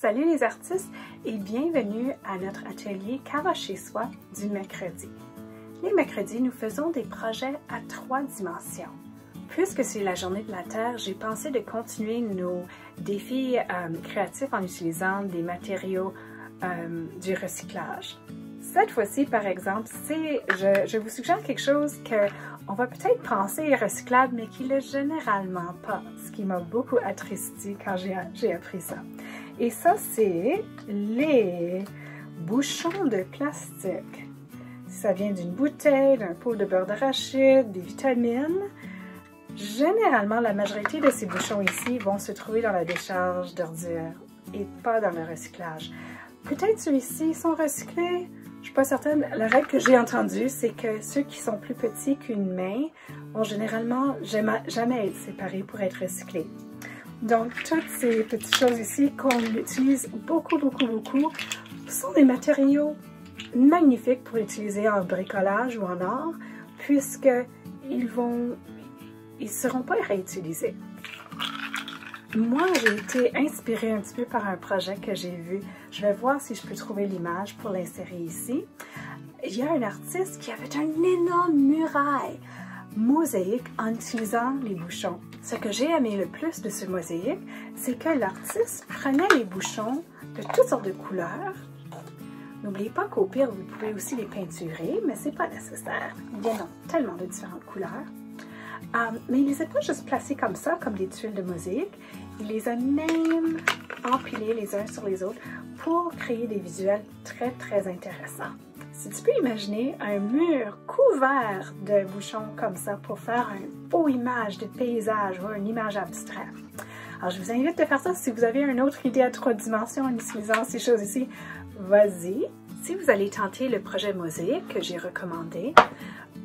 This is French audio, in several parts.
Salut les artistes et bienvenue à notre atelier Cava chez soi du mercredi. Les mercredis, nous faisons des projets à 3 dimensions. Puisque c'est la journée de la Terre, j'ai pensé de continuer nos défis créatifs en utilisant des matériaux du recyclage. Cette fois-ci, par exemple, je vous suggère quelque chose qu'on va peut-être penser recyclable, mais qui l'est généralement pas, ce qui m'a beaucoup attristé quand j'ai appris ça. Et ça, c'est les bouchons de plastique. Ça vient d'une bouteille, d'un pot de beurre d'arachide, des vitamines. Généralement, la majorité de ces bouchons ici vont se trouver dans la décharge d'ordures et pas dans le recyclage. Peut-être ceux-ci sont recyclés. Je ne suis pas certaine. La règle que j'ai entendue, c'est que ceux qui sont plus petits qu'une main vont généralement jamais être séparés pour être recyclés. Donc, toutes ces petites choses ici qu'on utilise beaucoup sont des matériaux magnifiques pour utiliser en bricolage ou en art, puisqu'ils ne seront pas réutilisés. Moi, j'ai été inspirée un petit peu par un projet que j'ai vu. Je vais voir si je peux trouver l'image pour l'insérer ici. Il y a un artiste qui avait une énorme muraille mosaïque en utilisant les bouchons. Ce que j'ai aimé le plus de ce mosaïque, c'est que l'artiste prenait les bouchons de toutes sortes de couleurs. N'oubliez pas qu'au pire, vous pouvez aussi les peinturer, mais c'est pas nécessaire. Il y en a tellement de différentes couleurs. Mais il ne les a pas juste placés comme ça, comme des tuiles de mosaïque. Il les a même empilés les uns sur les autres pour créer des visuels très intéressants. Si tu peux imaginer un mur couvert de bouchons comme ça pour faire une beau image de paysage ou une image abstraite. Alors, je vous invite à faire ça. Si vous avez une autre idée à 3 dimensions en utilisant ces choses ici, vas-y. Si vous allez tenter le projet mosaïque que j'ai recommandé,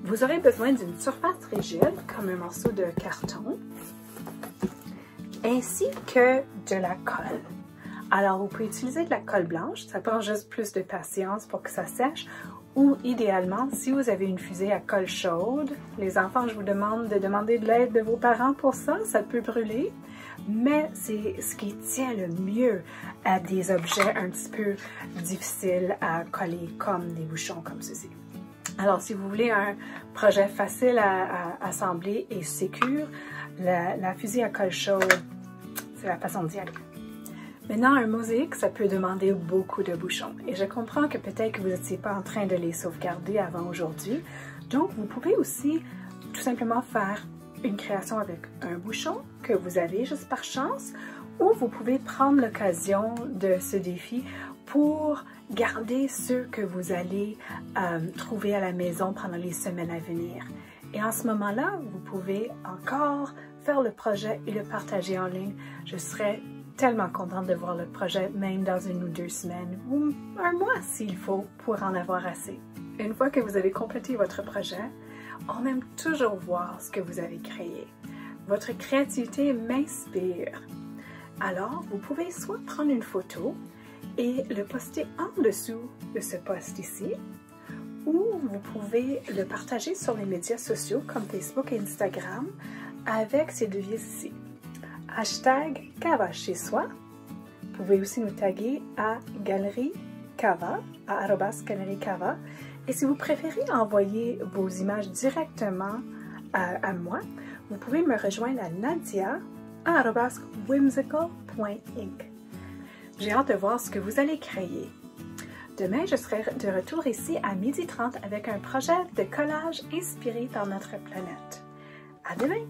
vous aurez besoin d'une surface rigide, comme un morceau de carton, ainsi que de la colle. Alors, vous pouvez utiliser de la colle blanche, ça prend juste plus de patience pour que ça sèche, ou idéalement, si vous avez une fusée à colle chaude, les enfants, je vous demande de demander de l'aide de vos parents pour ça, ça peut brûler, mais c'est ce qui tient le mieux à des objets un petit peu difficiles à coller, comme des bouchons comme ceci. Alors, si vous voulez un projet facile à assembler et sécure, la fusée à colle chaude, c'est la façon d'y aller. Maintenant, un mosaïque, ça peut demander beaucoup de bouchons. Et je comprends que peut-être que vous n'étiez pas en train de les sauvegarder avant aujourd'hui. Donc, vous pouvez aussi tout simplement faire une création avec un bouchon que vous avez juste par chance, ou vous pouvez prendre l'occasion de ce défi pour garder ceux que vous allez trouver à la maison pendant les semaines à venir. Et en ce moment-là, vous pouvez encore faire le projet et le partager en ligne. Je serais tellement contente de voir le projet, même dans 1 ou 2 semaines, ou un mois s'il faut, pour en avoir assez. Une fois que vous avez complété votre projet, on aime toujours voir ce que vous avez créé. Votre créativité m'inspire. Alors, vous pouvez soit prendre une photo et le poster en dessous de ce post ici, ou vous pouvez le partager sur les médias sociaux comme Facebook et Instagram avec ces devises ici. Hashtag Cava chez soi. Vous pouvez aussi nous taguer à Galerie Cava, à @galeriecava. Et si vous préférez envoyer vos images directement à moi, vous pouvez me rejoindre à Nadia à @whimsical.inc. J'ai hâte de voir ce que vous allez créer. Demain, je serai de retour ici à 12h30 avec un projet de collage inspiré par notre planète. À demain!